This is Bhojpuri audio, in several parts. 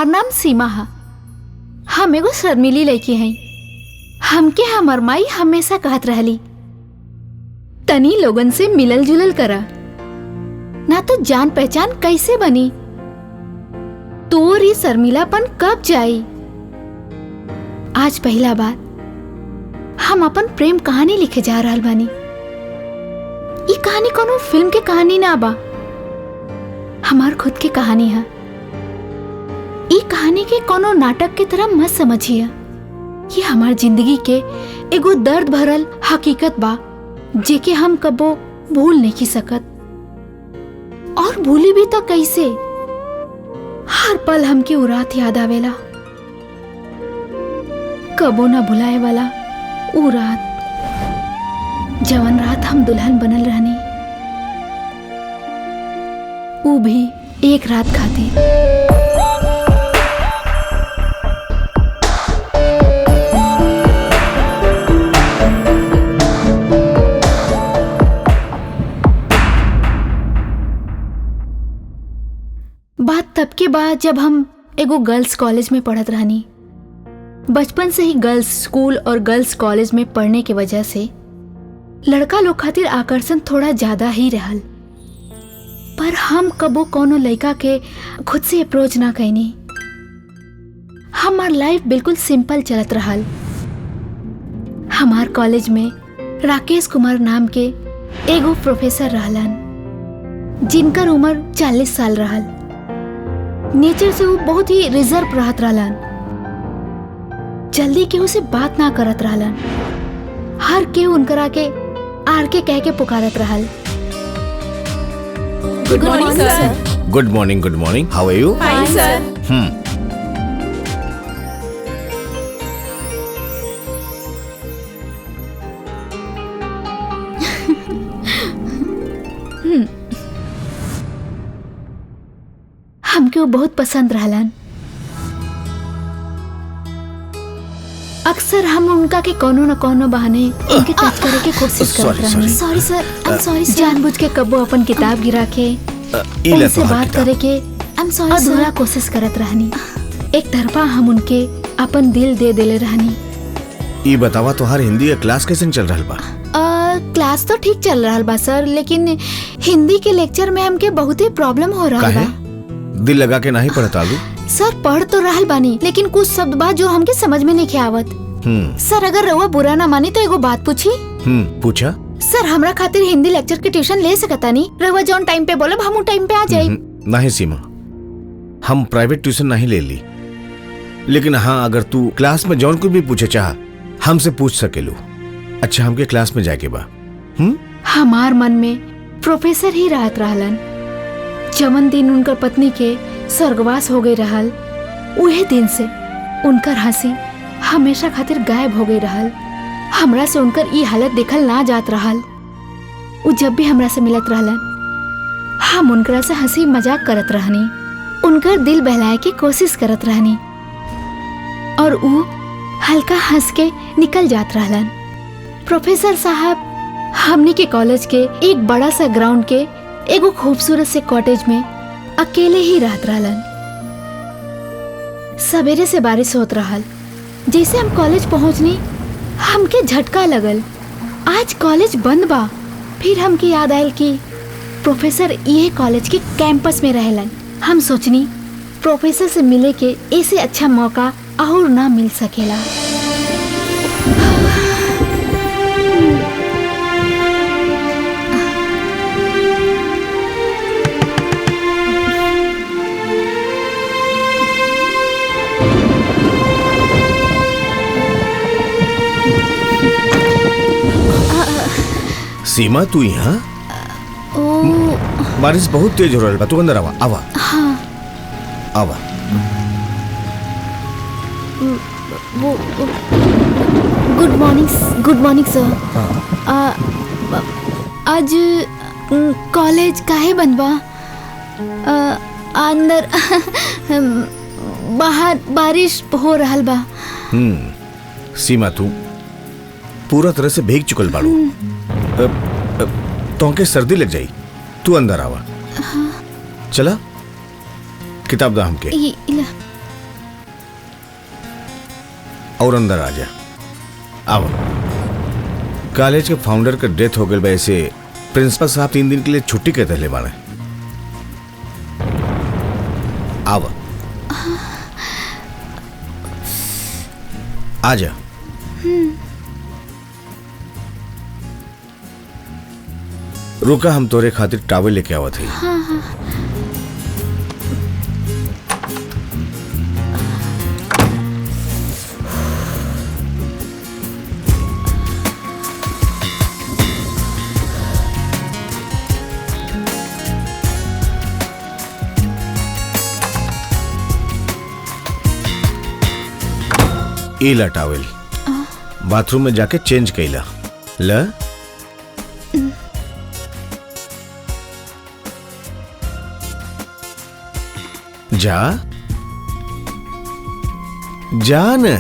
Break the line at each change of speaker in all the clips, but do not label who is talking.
हमार नाम सीमा है। हम एगो शर्मिली लड़की हैं। हमके हमर माई हमेशा कहत रहली तनी लोगन से मिलल जुलल करा, ना तो जान पहचान कैसे बनी। तोर ही शर्मिलापन कब जाई? आज पहला बार हम अपन प्रेम कहानी लिखे जा रहल बानी। ये कहानी कोनो फिल्म के कहानी ना बा, हमार खुद की कहानी है। ये कहानी के कोनो नाटक की तरह मत समझिए। ये हमार जिंदगी के एगो दर्द भरल हकीकत बा, जेके हम कबो भूल नहीं सकत। और भूली भी तो कैसे? हर पल हमके उ रात याद आवेला, कबो ना भुलाए वाला उ रात, जवन रात हम दुल्हन बनल रहनी, उ भी एक रात खातिर। बात तब के बाद जब हम एगो गर्ल्स कॉलेज में पढ़त रहनी। बचपन से ही गर्ल्स स्कूल और गर्ल्स कॉलेज में पढ़ने की वजह से लड़का लोग खातिर आकर्षण थोड़ा ज्यादा ही रहल, पर हम कबो कोनो लड़का के खुद से अप्रोच ना कैनी। हमार लाइफ बिल्कुल सिंपल चलत रहल। हमार कॉलेज में राकेश कुमार नाम के एगो प्रोफेसर रहलन, जिनकर उम्र 40 साल रहल। नेचर से वो बहुत ही रिजर्व रहत रहलन, जल्दी केहू से बात ना करत रहलन। हर केहू उनकरा के आर के कह के पुकारत रहल।
Good morning sir.
Good morning, good morning. How are you?
Fine sir.
हमके वो बहुत पसंद रहलन। अक्सर हम उनका के कोनो न कोनो बहाने उनके टच करे के कोशिश करत रहनी। Sorry sir, I am sorry sir. जानबूझ के कबो अपन किताब गिरा के उनसे बात करे के आई एम सॉरी सर अधूरा कोशिश करत रहनी। एक तरफा हम उनके अपन दिल दे देले रहनी।
ई बतावा तोहार हिंदी का क्लास कैसे चल रहल बा?
क्लास तो ठीक चल रहल बा सर, लेकिन हिंदी के लेक्चर में हमके बहुत ही प्रॉब्लम हो रहल बा।
दिल लगा के नहीं पढ़ता लू?
सर पढ़ तो रहल बानी, लेकिन कुछ शब्द बा जो हमके समझ में नहीं आवत। सर अगर रउआ बुरा ना मानी तो एगो बात पूछी?
पूछा।
सर हमरा खातिर हिंदी लेक्चर की ट्यूशन ले सकता नहीं? रउआ जौन टाइम पे बोलब हम टाइम पे आ जाए।
नहीं सीमा, हम प्राइवेट ट्यूशन नहीं ले ली, लेकिन हाँ अगर तू क्लास में जौन कुछ भी पूछे चाह हमसे पूछ सकेलू। अच्छा हमके क्लास में जाके बा।
हमार मन में प्रोफेसर ही रहत रहलन। जवन दिन उनकर पत्नी के स्वर्गवास हो गई रहल, उहे दिन से उनकर हंसी हमेशा खातिर गायब हो गई रहल। हमरा से उनकर ई हालत देखल ना जात रहल। उ जब भी हमरा से मिलत रहलन, हम उनकरा से हंसी मजाक करत रहनी, उनकर दिल बहलाए की कोशिश करत रहनी, और उ हल्का हंस के निकल जात रहलन। प्रोफेसर साहब हमनी के कॉलेज के एक बड़ा सा ग्राउंड के एगो खूबसूरत से कॉटेज में अकेले ही रहत रहलन। सवेरे से बारिश होत रहल। जैसे हम कॉलेज पहुंचनी हमके झटका लगल, आज कॉलेज बंद बा। फिर हमके याद आयल कि प्रोफेसर ये कॉलेज के कैंपस में रहलन। हम सोचनी प्रोफेसर से मिले के ऐसे अच्छा मौका और ना मिल सकेला।
सीमा तू यहाँ? बारिश बहुत तेज हो रहा है, तू अंदर आवा। आवा।
हाँ।
आवा।
गुड मॉर्निंग सर। आज कॉलेज काहे बंद बा? अंदर बाहर बारिश हो रहल बा।
सीमा तू पूरा तरह से भीग चुकल बाड़ू। तोहके सर्दी लग जाई, तू अंदर आवा। चला किताब दा हमके। और अंदर आ जा। अब कॉलेज के फाउंडर का डेथ हो गई, वैसे प्रिंसिपल साहब 3 दिन के लिए छुट्टी कहते ले बाड़े। अब आ जा। रुका, हम तोरे खातिर टावल लेके आवत है। इला टावल बाथरूम में जाके चेंज कैला ल। जा जा न,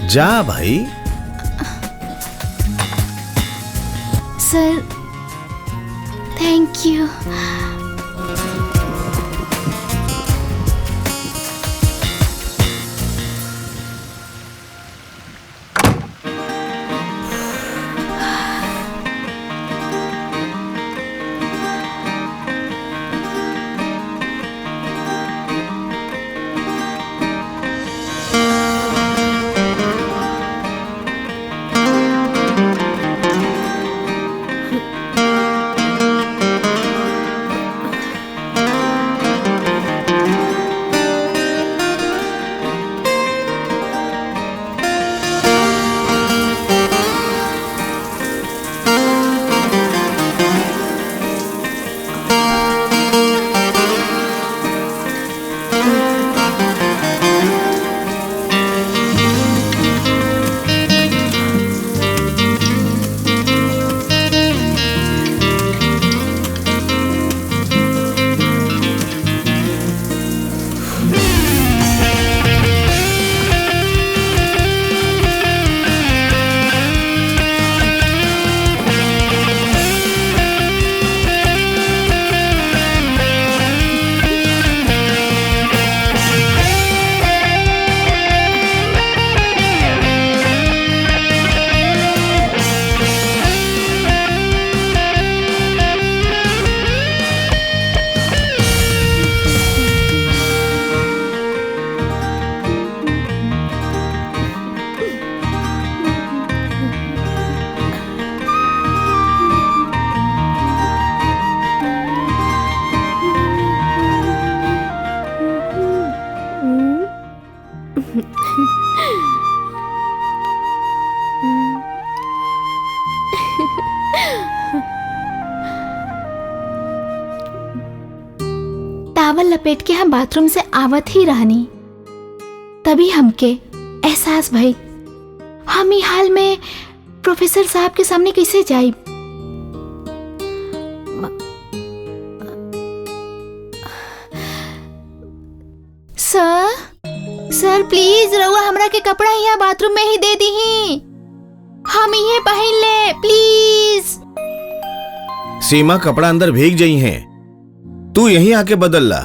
जा भाई।
सर थैंक यू। टावल लपेट के हम बाथरूम से आवत ही रहनी, तभी हमके एहसास भई हम ई हाल में प्रोफेसर साहब के सामने कैसे जाई। सर प्लीज रउआ हमरा के कपड़ा यहाँ बाथरूम में ही दे दीही, हम ये पहन ले प्लीज।
सीमा कपड़ा अंदर भीग जाई हैं, तू यहीं आके बदल ला।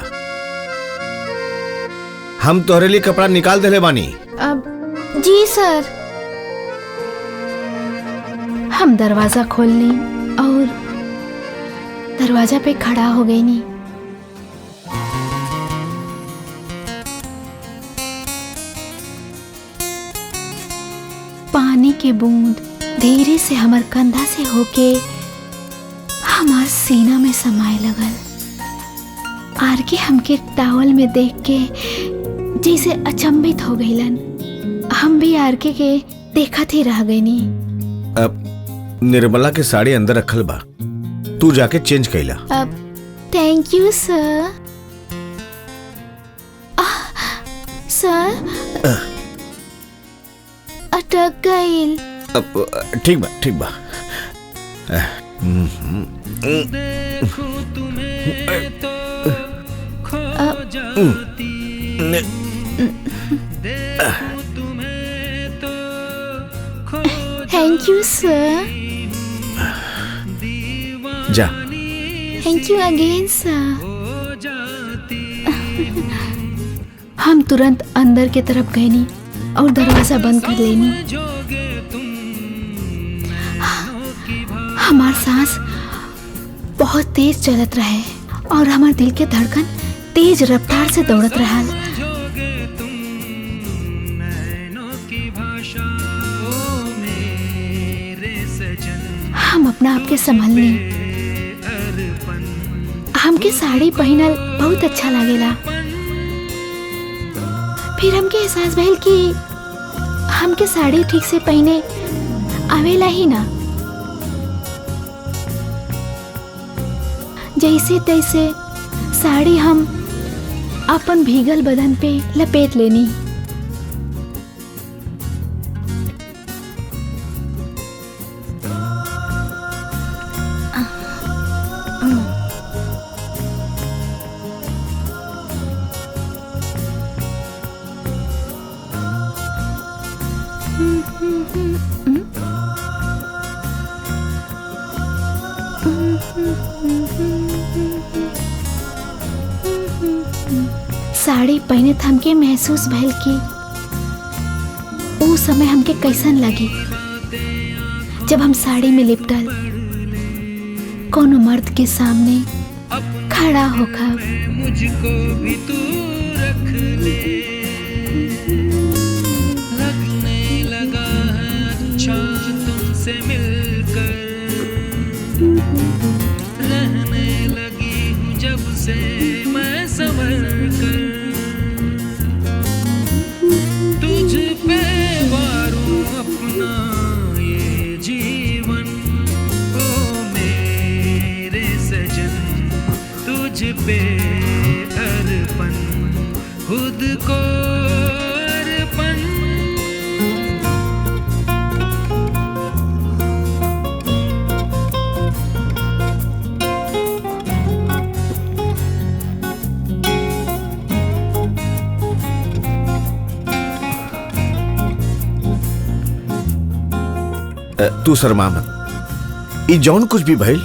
हम तोहरे लिए कपड़ा निकाल देले बानी।
अब जी सर। हम दरवाजा खोलनी और दरवाजा पे खड़ा हो गई नी। पानी के बूंद धीरे से हमार कंधा से होके हमार सीना में समाए लगल। आर के हमके टावल में देख के जैसे अचंभित हो गईलन। हम भी आर के देखत ही रह गईनी।
अब निर्मला के साड़ी अंदर रखल बा, तू जाके चेंज कैला।
अब थैंक यू सर। सर अटक गईल।
अब ठीक बा ठीक बा।
थैंक यू सर।
जा।
थैंक यू अगेन सर। हम तुरंत अंदर के तरफ गए और दरवाजा बंद कर लेनी। हमार सांस बहुत तेज चलत रहे और हमार दिल के धड़कन तेज रफ्तार से दौड़त रहा। हम अपना आप के संभालनी। हमके साड़ी पहनल बहुत अच्छा लागेला। फिर हमके एहसास भइल कि हमके साड़ी ठीक से पहने आवेला ही ना। जैसे तैसे साड़ी हम अपन भीगल बदन पे लपेट लेनी। साड़ी पहने हमके महसूस भइल कि वो समय हमके कैसन लगी जब हम साड़ी में लिपटल कोनो मर्द के सामने खड़ा होकर
मुझको भी तू रख ले, लगने लगा है अच्छा तुमसे मिलकर, रहने लगी हूँ जब से मैं संभल कर, तुझ पे वारूं अपना ये जीवन, ओ मेरे सजन तुझ पे अर्पण, खुद को अर्पण।
तू शर्मा मत। ई जौन कुछ भी भइल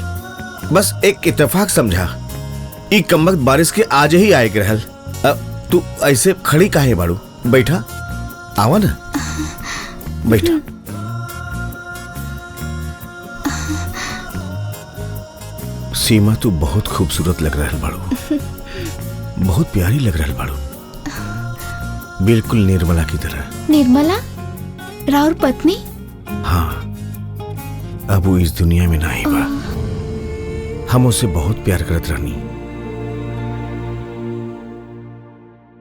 बस एक इत्तेफाक समझा। ई कमबख्त बारिश के आज ही आए के रहल। तू ऐसे खड़ी काहे बाड़ू? बैठा, आवा ना, बैठा। सीमा, तू बहुत खूबसूरत लग रहल बाड़ू, बहुत प्यारी लग रहल बाड़ू, बिल्कुल निर्मला की तरह।
निर्मला राउर पत्नी?
हाँ, अब वो इस दुनिया में नहीं बा। हम उससे बहुत प्यार करत रहनी।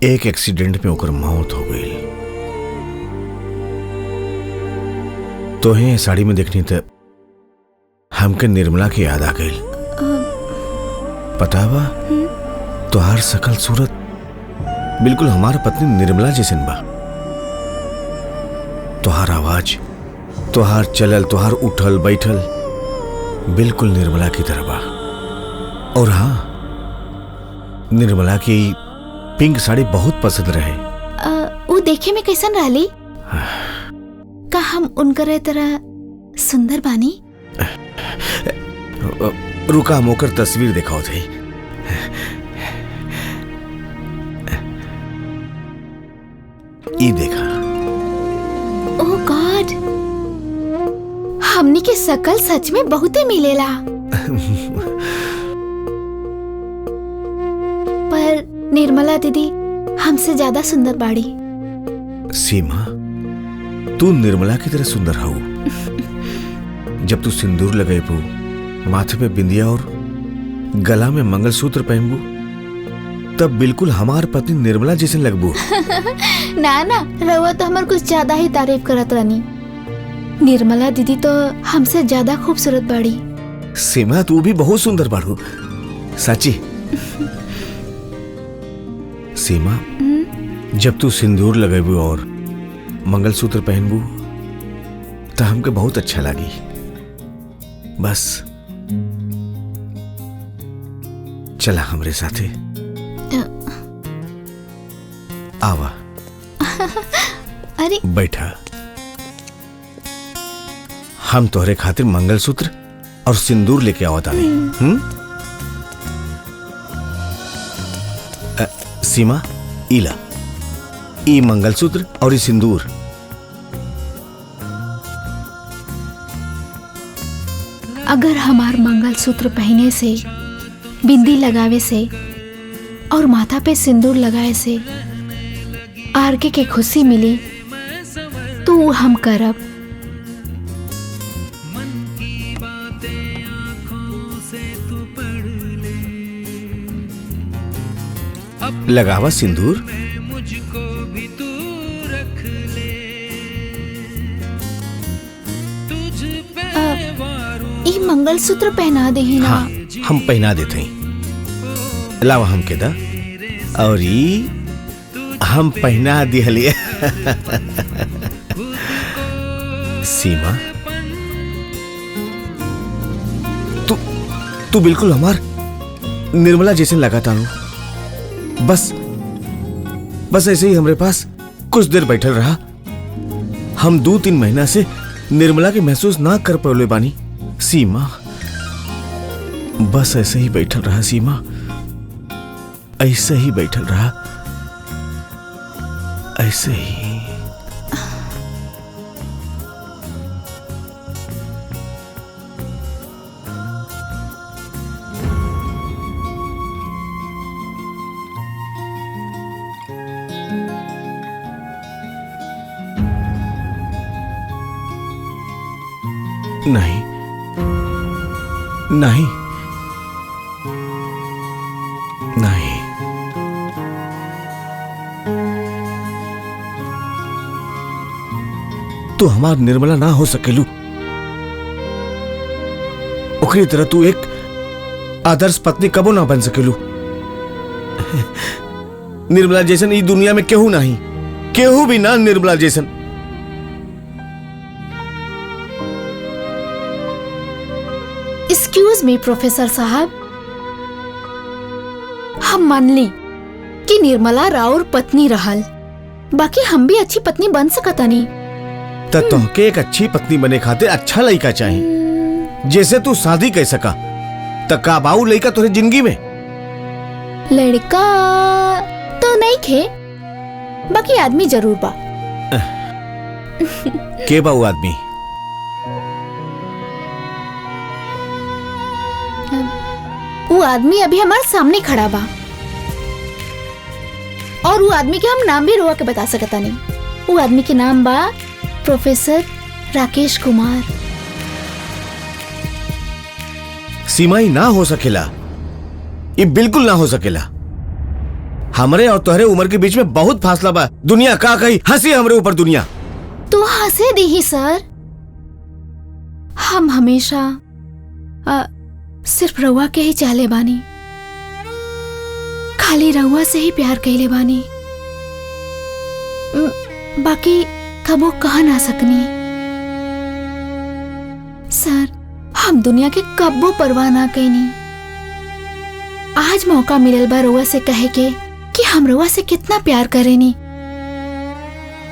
एक एक्सीडेंट में ओकर मौत हो गई। तोहे साड़ी में देखनी तब हमके निर्मला की याद आ गई। पता बा, तोहार सकल सूरत बिल्कुल हमार पत्नी निर्मला जैसन बा। तोहार आवाज, तोहार चलल, तोहार उठल बैठल बिल्कुल निर्मला की तरह बा। और हाँ, निर्मला की पिंक साड़ी बहुत पसंद रहे।
वो देखे में कैसन रहली? का हम उनकर तरह सुंदर बानी?
रुका, हम ओकर तस्वीर दिखाओ थे। ई देखा।
ओह गॉड, हमनी के शकल सच में बहुते मिलेला। पर निर्मला दीदी हमसे ज्यादा सुंदर बाड़ी।
सीमा, तू निर्मला की तरह सुंदर हो। जब तू सिंदूर लगाइबू, माथे पे बिंदिया और गला में मंगलसूत्र पहनबू, तब बिल्कुल हमार पत्नी निर्मला जैसे लगबू।
ना ना, रउआ तो हमार कुछ ज्यादा ही तारीफ करत रहनी। निर्मला दीदी तो हमसे ज्यादा खूबसूरत बाड़ी।
सीमा, तू भी बहुत सुंदर बाड़ू, सच्ची। सीमा, जब तू सिंदूर लगाबू और मंगलसूत्र पहनबू तो हमके बहुत अच्छा लगी। बस चला हमरे साथे, आवा।
अरे
बैठा। हम तोहरे खातिर मंगलसूत्र और सिंदूर लेके आवत आनी। सीमा, इला ई मंगलसूत्र और ई सिंदूर
अगर हमार मंगलसूत्र पहने से, बिंदी लगावे से और माथा पे सिंदूर लगाए से आरके के खुशी मिली तो वो हम करब।
लगावा सिंदूर।
मुझको भी तू रख ले, तुझ पे
ई मंगलसूत्र पहना दे ही ना।
हाँ, हम पहना देते हैं। लावा हम के दा और ई हम पहना दिहलिए। सीमा, तू बिल्कुल हमार निर्मला जैसे लगाता हूँ। बस ऐसे ही हमारे पास कुछ देर बैठल रहा। हम 2-3 महीना से निर्मला के महसूस ना कर पाले बानी। सीमा, बस ऐसे ही बैठल रहा। सीमा, ऐसे ही बैठल रहा, ऐसे ही। नहीं नहीं नहीं, तू हमार निर्मला ना हो सकेलू। ओकरी तरह तू एक आदर्श पत्नी कबो ना बन सकेलू। निर्मला जैसन ई दुनिया में केहू नहीं, केहू भी ना निर्मला जैसन।
एक्सक्यूज मी प्रोफेसर साहब, हम मान ली कि निर्मला राउर पत्नी रहल, बाकी हम भी अच्छी पत्नी बन सकता नहीं।
त तोहके एक अच्छी पत्नी बने खातिर अच्छा लड़का चाहिए जैसे तू शादी कर सका। त का बाऊ लड़का तोरे जिंदगी में?
लड़का तो नहीं खे, बाकी आदमी जरूर बा।
के बाऊ आदमी?
वो आदमी अभी हमारे सामने खड़ा बा और वो आदमी के हम नाम भी रोआ के बता सकता नहीं। वो आदमी के नाम बा प्रोफेसर राकेश कुमार।
सीमाई ना हो सकेला, ये बिल्कुल ना हो सकेला। हमरे और तोहरे उम्र के बीच में बहुत फासला बा। दुनिया का कही हंसी हमरे ऊपर दुनिया।
तो हंसे दी ही सर, हम हमेशा सिर्फ रउआ के ही चाहले बानी, खाली रउआ से ही प्यार कइले बानी, बाकी कबो कह ना सकनी। सर, हम दुनिया के कब्बो परवाह ना कइनी। आज मौका मिलल बा रउआ से कहे के कि हम रउआ से कितना प्यार करेनी,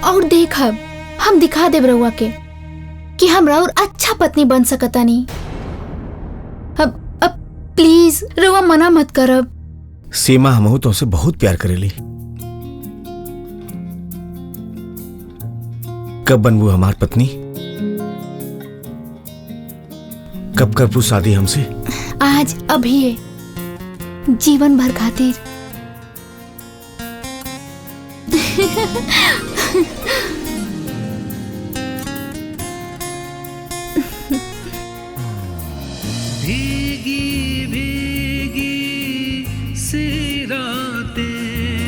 और देखब हम दिखा देब रउआ के कि हम राउर अच्छा पत्नी बन सकतानी। अब प्लीज रउआ मना मत करब।
सीमा, हमहू तुमसे बहुत प्यार करेली। कब बनबू हमार पत्नी? कब करबू शादी हमसे?
आज, अभी, जीवन भर खातिर।
भीगी भीगी सी रातें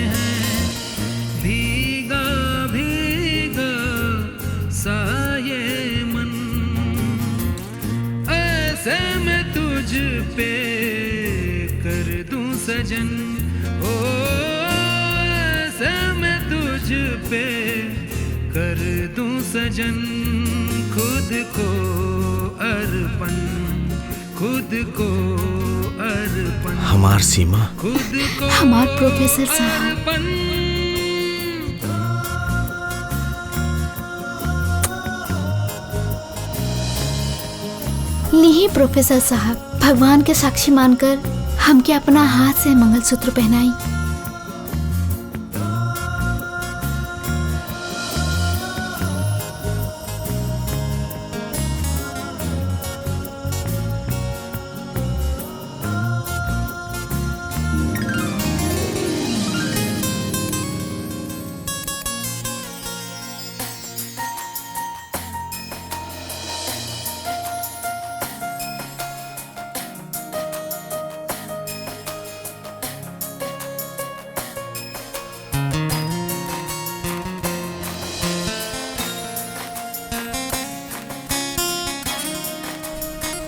हैं, भीगा भीगा सा ये मन, ऐसे मैं तुझ पे कर दूं सजन, ओ ऐसे मैं तुझ पे कर दूं सजन, खुद को अर्पण, खुद को अर्पण,
हमार सीमा,
खुद को
हमार प्रोफेसर साहब।
अर्पण।
लीही प्रोफेसर साहब, भगवान के साक्षी मानकर हमके अपना हाथ से मंगलसूत्र पहनाई।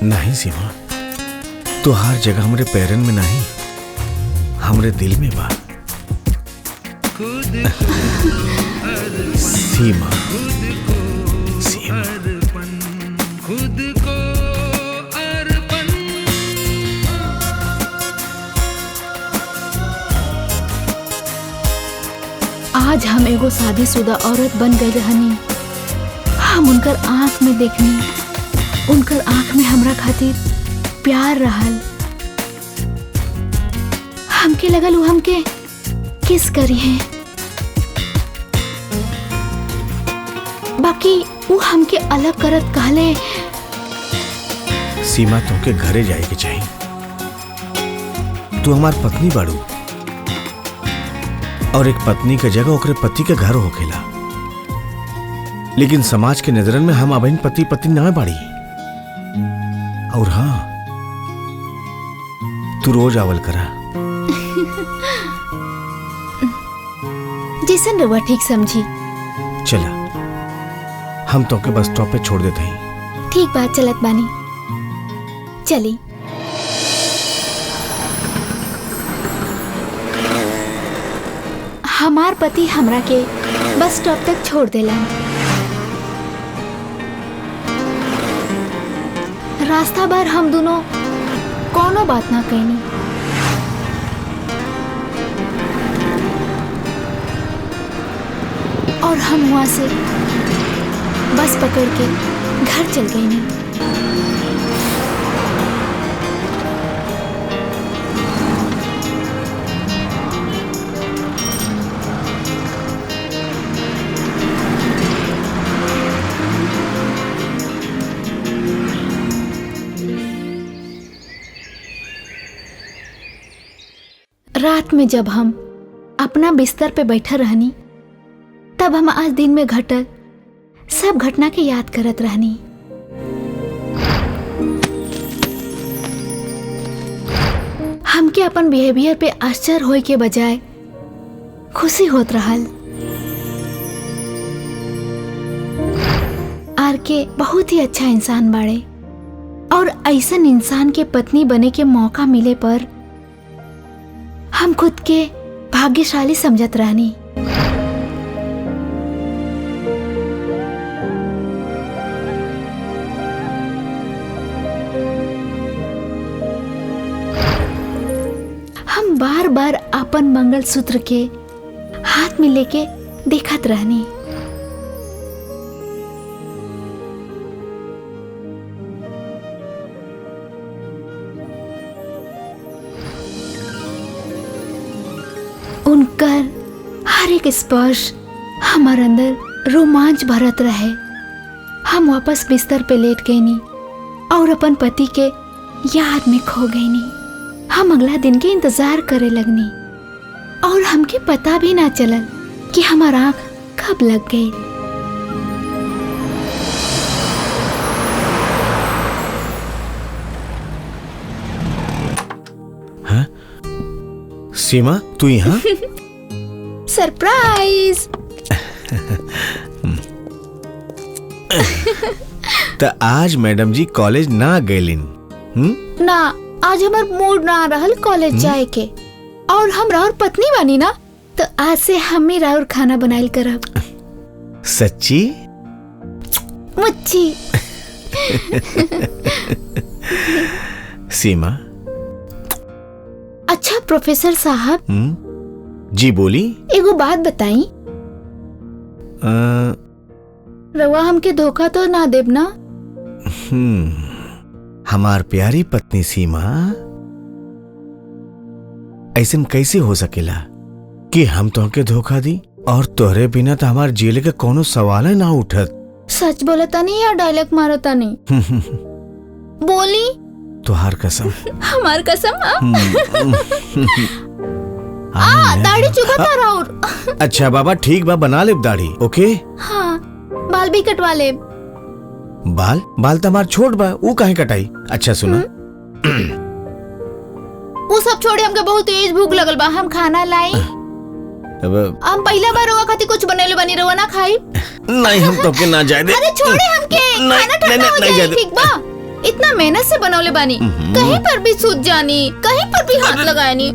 नहीं सीमा, तो हर जगह हमरे पैरन में नहीं, हमरे दिल में बा। सीमा, सीमा,
खुद को अर्पण।
आज हम एगो शादीशुदा औरत बन गई रहनी। हम उनकर आंख में देखनी, उनकर आंख में हमरा खातिर प्यार रहल। हमके लगल वो हमके किस करी है, बाकी वो हमके अलग करत कहले।
सीमा, तोके घरे जाए के चाहिए। तू हमार पत्नी बाड़ू और एक पत्नी के जगह ओकरे पति के घर होखेला, लेकिन समाज के नजरन में हम अबहिन पति पत्नी ना बाड़ी। और हाँ, तू रोज आवल करा।
जैसन रवा ठीक समझी।
चला, हम तोके बस स्टॉप पे छोड़ देते हैं।
ठीक बात, चलत बानी। चली। हमार पति हमरा के बस स्टॉप तक छोड़ देलन। रास्ता भर हम दोनों कोनो बात ना कहनी। और हम वहां से बस पकड़ के घर चल गए नहीं। रात में जब हम अपना बिस्तर पे बैठा रहनी, तब हम आज दिन में घटल सब घटना के याद करत रहनी। हमके अपन बिहेवियर पे आश्चर्य होए के बजाय खुशी होत रहल। आर के बहुत ही अच्छा इंसान बाड़े, और ऐसन इंसान के पत्नी बने के मौका मिले पर हम खुद के भाग्यशाली समझत रहनी। हम बार बार अपन मंगलसूत्र के हाथ में लेके देखत रहनी। उनकर हर एक स्पर्श हमार अंदर रोमांच भरत रहे। हम वापस बिस्तर पे लेट गईनी और अपन पति के याद में खो गईनी। हम अगला दिन के इंतजार करे लगनी, और हमके पता भी ना चलल कि हमार आँख कब लग गई।
हाँ? सीमा, तू यहाँ?
सरप्राइज।
तो आज मैडम जी कॉलेज ना गईलिन?
ना, आज हमार मूड ना रहल कॉलेज जाए के, और हम राउर पत्नी बानी ना, तो आज से हम ही राउर खाना बनाइल करब।
सच्ची?
मुच्ची।
सीमा।
अच्छा प्रोफेसर साहब।
जी बोली।
एगो बात बताई। रवा हमके धोखा तो ना देब ना?
हमार प्यारी पत्नी सीमा, ऐसन कैसे हो सकेला कि हम तोहके धोखा दी, और तोहरे बिना तो हमार जेल के कोनो सवाल है ना उठत।
सच बोलता नहीं या डायलॉग मारता नहीं? बोली।
तुहार कसम।
हमार कसम। दाढ़ी चुभता राउर।
अच्छा बाबा, ठीक बा, बना ले दाढ़ी। ओके।
हाँ, बाल भी कटवा ले।
बाल तो हमार छोट बा, वो काहे कटाई? अच्छा सुना,
वो सब छोड़े, हमके बहुत तेज भूख लगल बा। हम खाना लाई। हम पहला बार रवा खाती कुछ बनेले बनी, रवा ना खाई?
नहीं, हम तो के ना जाए दे।
अरे छोड़े हमके, खाना ठंडा हो जाए। ठीक बा, इतना मेहनत से बनौले बानी, कहीं पर भी सूझ जानी, कहीं पर भी हाथ लगानी।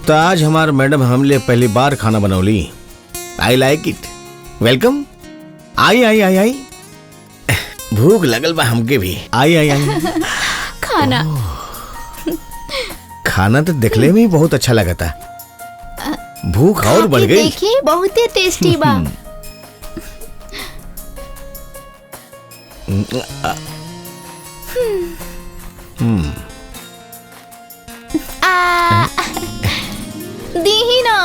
तो आज हमार मैडम हम लिए पहली बार खाना बनौली। I like it. वेलकम। आई आई आई आई भूख लगल बा हमके भी। आई आई आई
खाना
खाना तो देखले में ही बहुत अच्छा लगा था। भूख और बढ़ गई।
देखिए बहुत ही टेस्टी बा। दी ना।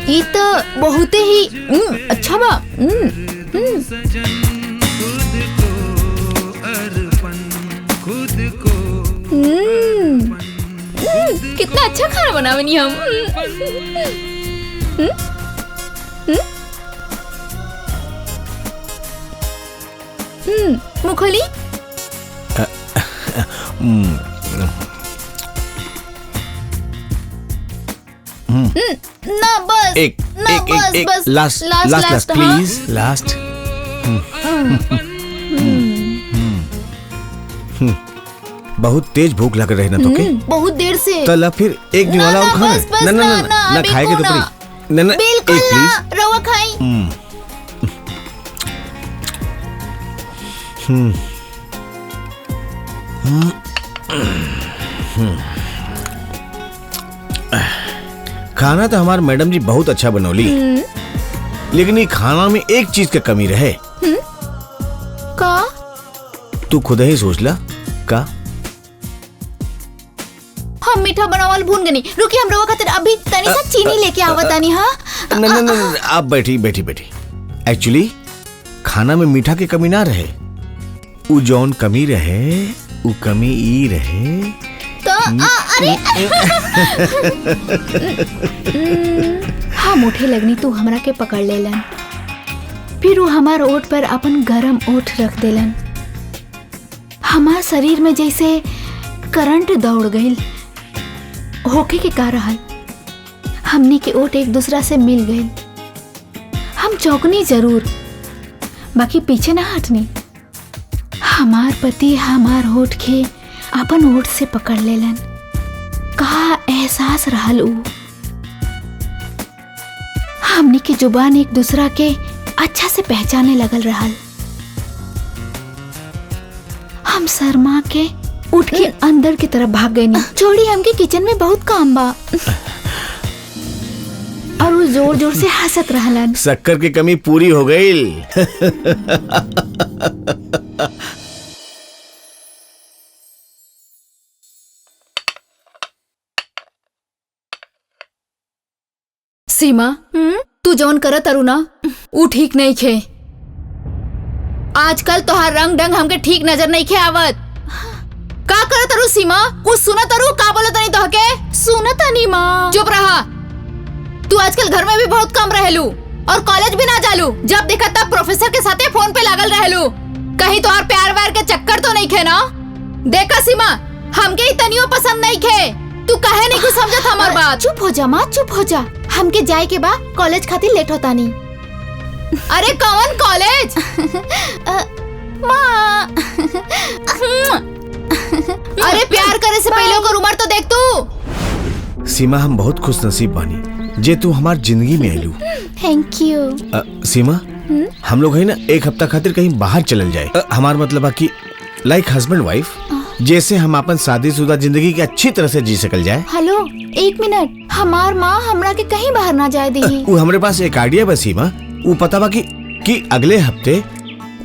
ये तो बहुत ही अच्छा बा। कितना अच्छा खाना बनावनी हम। मुखोली ना बस
एक
ना
एक
बस
एक
बस
last last last please last. बहुत तेज भूख लग रही ना तो के
बहुत देर से।
तो ला फिर एक दिन वाला और खाना
बस, बस,
ना ना ना
ना,
ना खाएगे तो
बिल्कुल
पड़ी ना ना एक
बिल्कुल
प्लीज।
ना रवा खाई।
खाना तो हमारे मैडम जी बहुत अच्छा बनौली, लेकिन ये खाना में एक चीज का कमी रहे।
का
तू खुद ही सोच ला का।
हम मीठा बनावल भूल गनी। रुकी हम रवा खातिर अभी तनी सा चीनी लेके आवतानी। हाँ
ना ना ना आप बैठी बैठी बैठी। एक्चुअली खाना में मीठा की कमी ना रहे, उ जौन कमी रहे उ कमी ई रहे।
तो अरे हम उठे लगनी तू हमरा के पकड़ लेलन, फिर वो हमार ओठ पर अपन गरम ओठ रख देलन। हमार शरीर में जैसे करंट दौड़ गई। होके के का रहल, हमनी के ओठ एक दूसरा से मिल गए। हम चौकनी जरूर, बाकी पीछे ना हटनी। हमार पति हमार होठ के अपन ओठ से पकड़ लेलन। का एहसास रहल उ। हमनी के जुबान एक दूसरा के अच्छा से पहचाने लगल रहल। हम शर्मा के उठ के अंदर की तरफ भाग गए। नहीं छोड़ी, हमके किचन में बहुत काम बा। और वो जोर जोर से हंसत रहलन।
शक्कर की कमी पूरी हो गई।
सीमा, तू जौन करत अरु ना ऊ ठीक नहीं खे। आजकल तोहार रंग ढंग हमके ठीक नजर नहीं खे आवत। का करत अरु सीमा? कुछ सुनत अरु? का बोलत नहीं तोहके? सुनत नहीं माँ। चुप रहा। तू आजकल घर में भी बहुत कम रहलू और कॉलेज भी ना जालू। जब देखा तब प्रोफेसर के साथे फोन पे लागल रहलू। कहीं तोहार प्यार व्यार के चक्कर तो नहीं खे ना? देखा सीमा, हमके ही तनियो पसंद नहीं खे। तू काहे नहीं कुछ समझत हमार बात? चुप हो जा माँ, चुप हो जा। हमके जाए के बा, कॉलेज खातिर लेट होता नहीं। अरे कौन कॉलेज? माँ। अरे प्यार करे से पहले ओकर उम्र तो देख तू।
सीमा, हम बहुत खुश नसीब बानी जे तू हमार जिंदगी में आयलू।
Thank you.
सीमा, हम लोग है ना एक हफ्ता खातिर कहीं बाहर चलल जाए। हमार मतलब है कि लाइक हस्बैंड वाइफ, जैसे हम अपन शादीशुदा जिंदगी के अच्छी तरह से जी सकल जाए।
हेलो, एक मिनट। हमार माँ हमरा के कहीं बाहर ना जाए दी।
वो हमरे पास एक आइडिया बा सीमा। वो पता बा कि अगले हफ्ते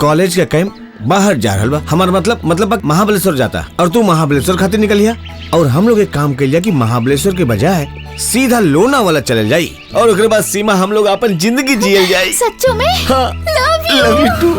कॉलेज का कैंप बाहर जा रहल बा। हमार मतलब महाबलेश्वर जाता और तू महाबलेश्वर खातिर निकलिया। और हम लोग एक काम कर लिया कि महाबलेश्वर के बजाय सीधा लोनावाला चले जाई और उसके बाद सीमा हम लोग अपन जिंदगी जियल जाई।
सच्चों में?
हाँ।
Love you
too.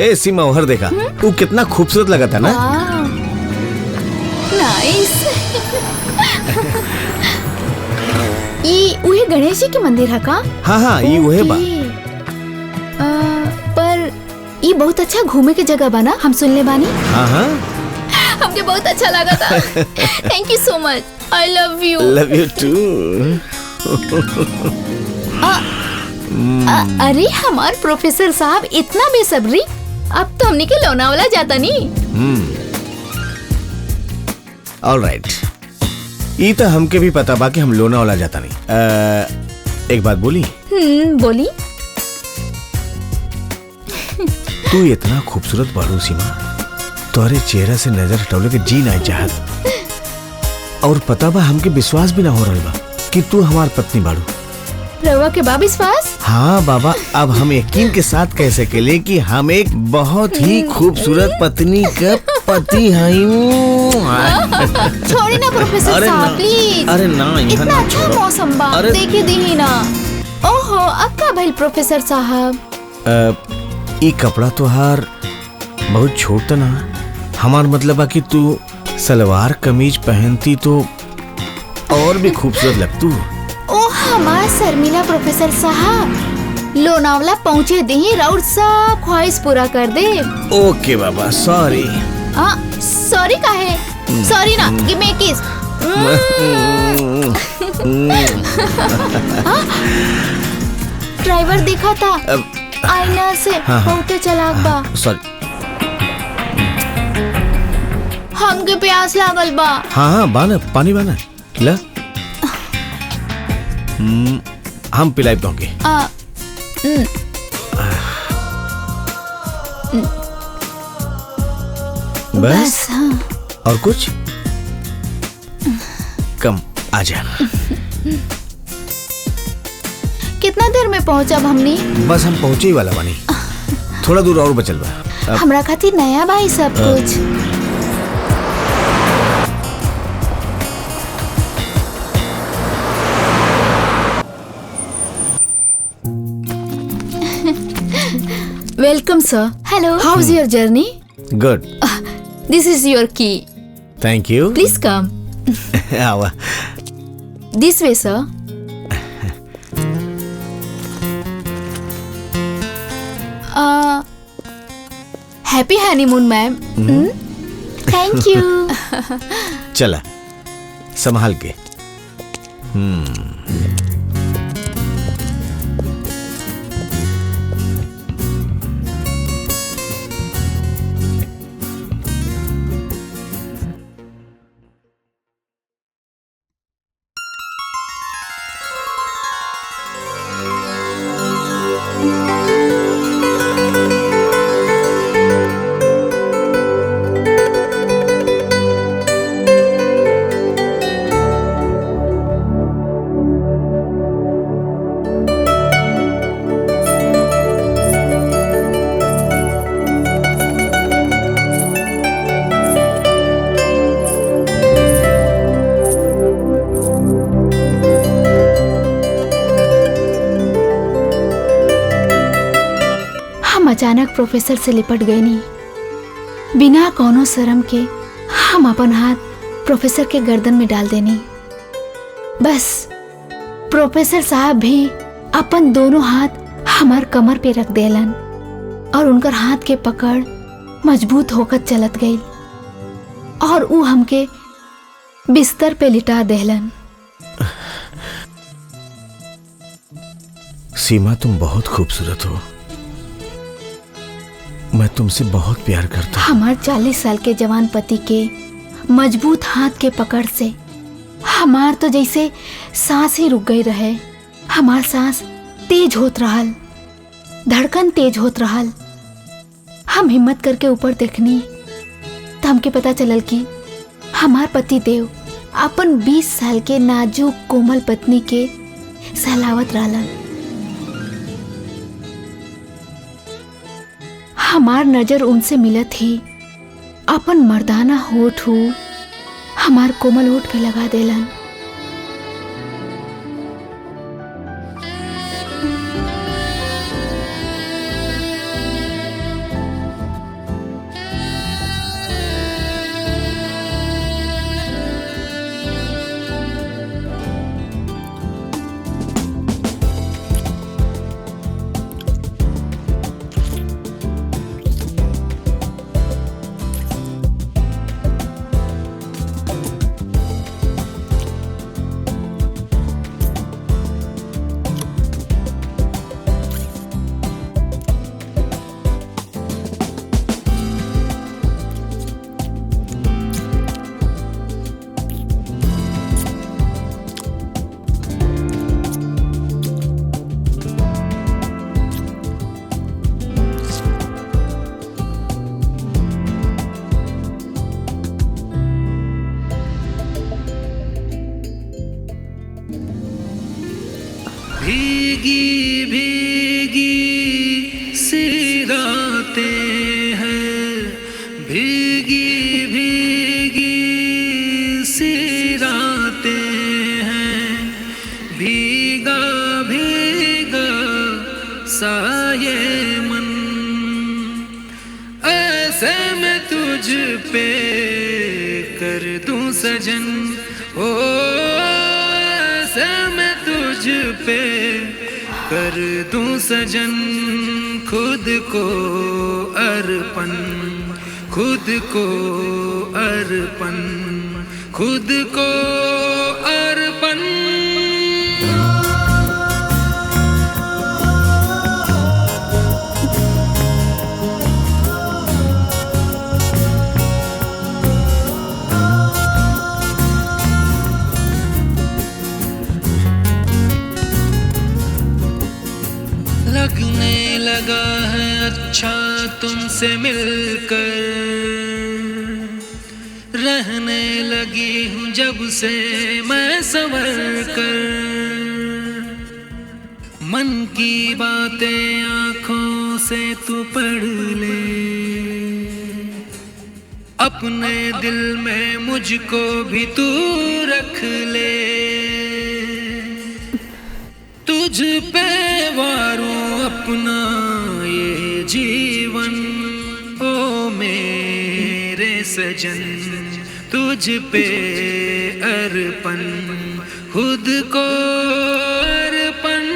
ए सीमा उधर देखा, वो कितना खूबसूरत लगा था ना।
नाइस। ये वही गणेश जी के मंदिर है का?
हाँ हाँ ये वही बा।
पर ये बहुत अच्छा घूमे के जगह बना, हम सुनले बानी।
हाँ हाँ
हमके बहुत अच्छा लगा था। Thank you so much, I love you.
Love you too.
अरे हमार प्रोफेसर साहब इतना बेसब्री, अब तो हमने के लोनावाला जाता नहीं।
ऑलराइट, ये तो हमके भी पता बा कि हम लोनावाला जाता नहीं। एक बात बोली?
बोली।
तू इतना खूबसूरत बाड़ू सीमा, तोहरे चेहरा से नजर हटौले के जी नहीं चाहत। और पता बा हमके विश्वास भी ना हो रहा बा कि तू हमार पत्नी बाड़ू।
रवा के बा विश्वास?
हाँ बाबा, अब हम यकीन के साथ कह सकेले कि हम एक बहुत ही खूबसूरत पत्नी का पति हैं।
छोड़ी ना प्रोफेसर साहब प्लीज।
अरे ना,
इतना अच्छा मौसम बा, देखी दी ना। ओहो, अब का भाई प्रोफेसर साहब।
ये कपड़ा तोहार बहुत छोटा ना, हमार मतलब है कि तू सलवार कमीज पहनती तो और भी खूबसूरत लगतू।
ओ हमारा शर्मिला प्रोफेसर साहब, लोनावला पहुँचे दी राउर सब ख्वाहिश पूरा कर दे।
ओके बाबा, सॉरी।
सॉरी काहे? सॉरी ना, गिव मी किस। ड्राइवर देखा था आईना से, बहुत चलाक बा।
सॉरी,
हमके प्यास लागल बा।
हाँ हाँ बाना, पानी बाना ला। हम पिलाई दोगे। बस
हाँ।
और कुछ कम आजा।
कितना देर में पहुंचब हमनी?
बस हम पहुंचे ही वाला बानी, थोड़ा दूर और बचल बा।
हमरा खातिर नया भाई सब कुछ। Welcome sir. Hello. How's your journey?
Good.
This is your key.
Thank you.
Please come.
आवा।
This way sir. Happy honeymoon ma'am. Thank you.
चला संभाल के।
अचानक प्रोफेसर से लिपट गई नी। बिना कोनो शर्म के हम अपन हाथ प्रोफेसर के गर्दन में डाल देनी। बस प्रोफेसर साहब भी अपन दोनों हाथ हमार कमर पे रख देलन और उनकर हाथ के पकड़ मजबूत होकर चलत गई और वो हमके बिस्तर पे लिटा देलन।
सीमा, तुम बहुत खूबसूरत हो, मैं तुमसे बहुत प्यार करता हूँ।
हमार 40 साल के जवान पति के मजबूत हाथ के पकड़ से हमार तो जैसे सांस ही रुक गई रहे। हमार सांस तेज होत रहल, धड़कन तेज होत रहल। हम हिम्मत करके ऊपर देखनी तो हमके पता चलल कि हमार पति देव अपन 20 साल के नाजुक कोमल पत्नी के सहलावत रहलन। हमार नजर उनसे मिलत ही अपन मर्दाना होठ हमार कोमल होठ पे लगा देलन।
भीगी भीगी सी रातें हैं, भीगी भीगी सी रातें हैं, भीगा भीगा सा ये मन, ऐसे मैं तुझ पे कर दूं सजन, ओ ऐसे मैं तुझ पे कर दूं सजन, खुद को अर्पण, खुद को अर्पण, खुद को अर्पण। लगने लगा है अच्छा तुमसे मिलकर, रहने लगी हूँ जब से मैं संवर कर, मन की बातें आँखों से तू पढ़ ले, अपने दिल में मुझको भी तू रख ले, तुझ पे वारूं अपना ये जीवन, ओ मेरे सजन, तुझ पे अर्पण, खुद को अर्पण।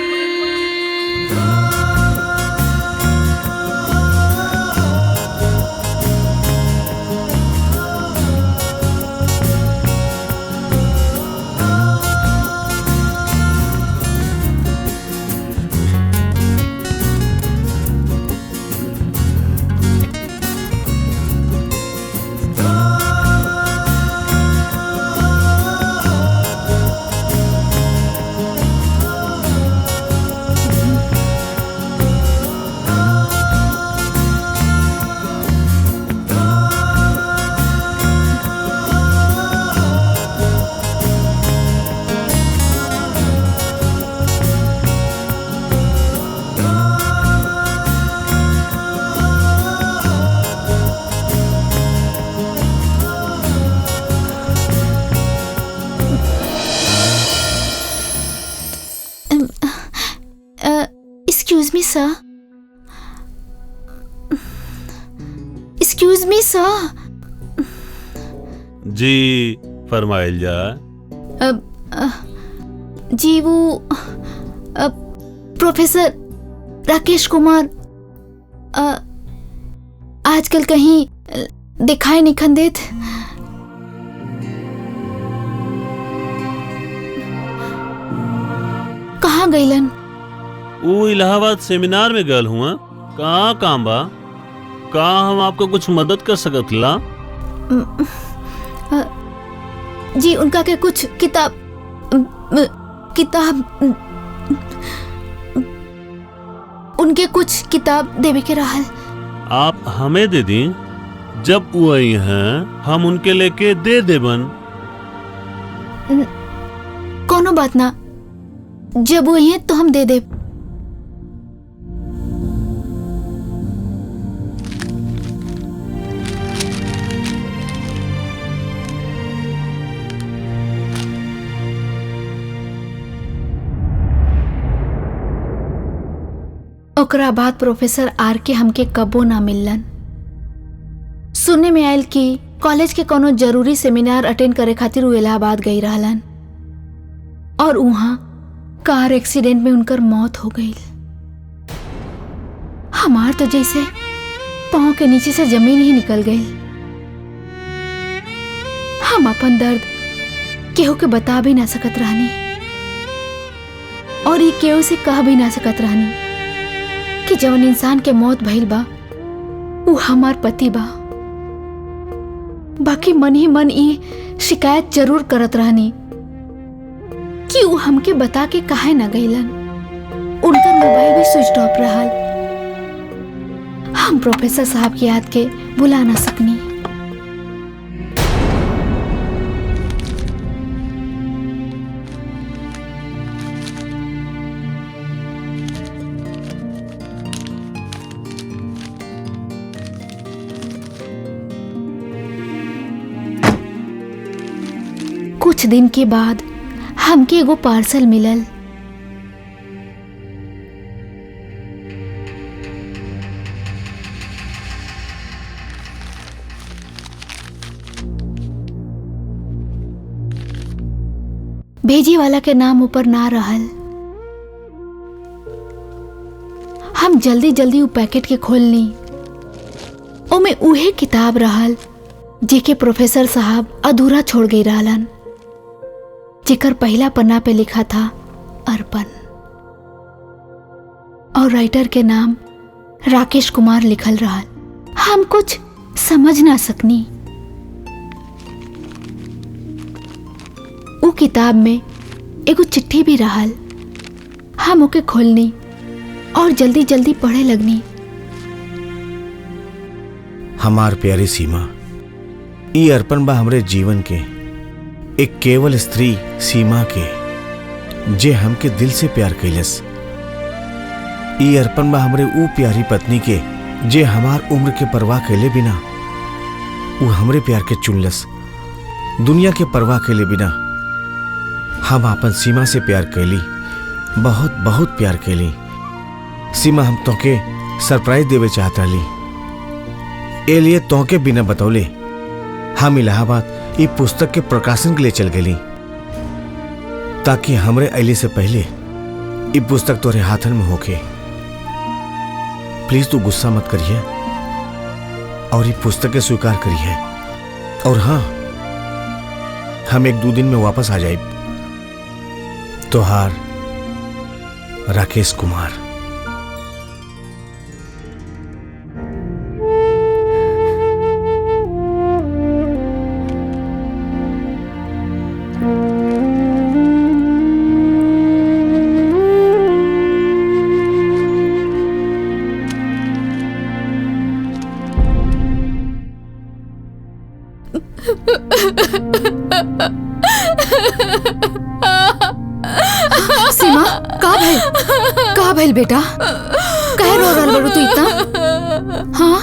Excuse me, sir. Excuse me, sir.
जी फरमाइल जा।
जी वो प्रोफेसर राकेश कुमार आजकल कहीं दिखाई नहीं खंदेत। कहाँ गईलन?
वो इलाहाबाद सेमिनार में गल हुआ। कहाँ काम बा? कहाँ हम आपको कुछ मदद कर सकत ला?
जी उनका के कुछ किताब उनके कुछ किताब देवे के रहल।
आप हमें दे दी, जब वो आई हैं हम उनके लेके दे देबन।
कोनो बात ना, जब वो आई हैं तो हम दे दे। ओकरा बाद प्रोफेसर आर के हमके कबो ना मिललन। सुनने में आयल कि कॉलेज के कोनो जरूरी सेमिनार अटेंड करे खातिर वो इलाहाबाद गई रहलन और वहां कार एक्सीडेंट में उनकर मौत हो गई। हमार तो जैसे पांव के नीचे से जमीन ही निकल गई। हम अपन दर्द केहू के बता भी ना सकत रहनी और ये केहू से कह भी ना सकत रहनी कि जवन इंसान के मौत भइल बा वो हमार पति बा। बाकी मन ही मन ये शिकायत जरूर करत रहनी कि वो हमके बता के काहे ना गईलन। उनका मोबाइल भी स्विच ऑफ रहल। हम प्रोफेसर साहब की याद के भुला ना सकनी। कुछ दिन के बाद हमके एगो पार्सल मिलल। भेजे वाला के नाम ऊपर ना रहल। हम जल्दी जल्दी उ पैकेट के खोलनी। ओमे उहे किताब रहल जेके प्रोफेसर साहब अधूरा छोड़ गई रहलन, जेकर पहला पन्ना पे लिखा था अर्पण और राइटर के नाम राकेश कुमार लिखल रहल। हम कुछ समझ ना सकनी। उ किताब में एगो चिट्ठी भी रहल। हम ओके खोलनी और जल्दी जल्दी पढ़े लगनी।
हमार प्यारी सीमा, ई अर्पण बा हमरे जीवन के एक केवल स्त्री सीमा के जे हमके दिल से प्यार कैलस। ई अर्पण बा हमरे ऊ प्यारी पत्नी के जे हमार उम्र के परवाह कैले बिना ऊ हमरे प्यार के चुनलस। दुनिया के परवाह कैले बिना हम अपन सीमा से प्यार कैली, बहुत बहुत प्यार कैली। सीमा, हम तोके सरप्राइज देवे चाहत रही। ए लिए तोके बिना बतौले हम इलाहाबाद ई पुस्तक के प्रकाशन के लिए चल गई, ताकि हमरे अली से पहले ई पुस्तक तोरे हाथन में होके। प्लीज तू गुस्सा मत करिए और ई पुस्तक के स्वीकार करिए। और हाँ, हम 1-2 दिन में वापस आ जाए। तोहार राकेश कुमार।
सीमा, का भइल बेटा? काहे रो रहल बारू तू इतना? हाँ?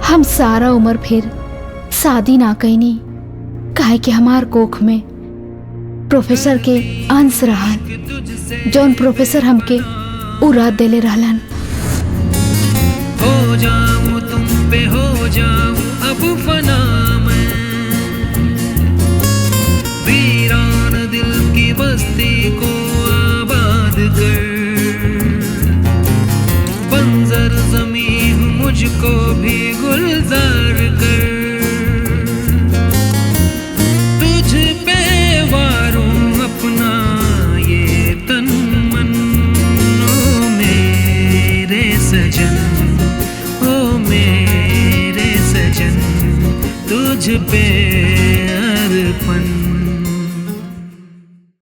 हम सारा उम्र फिर शादी ना कैनी, काहे कि हमार कोख में प्रोफेसर के अंश रहल, जौन प्रोफेसर हमके उ रात देले रहलन।
हो जाऊं तुम पे, हो जाऊं अब फना मैं, वीरान दिल की बस्ती को आबाद कर, बंजर जमी हूँ मुझको भी गुलजार कर, तुझ पे वारूं अपना ये तन मन, ओ मेरे सजन, ओ मेरे सजन, तुझ पे अर्पण।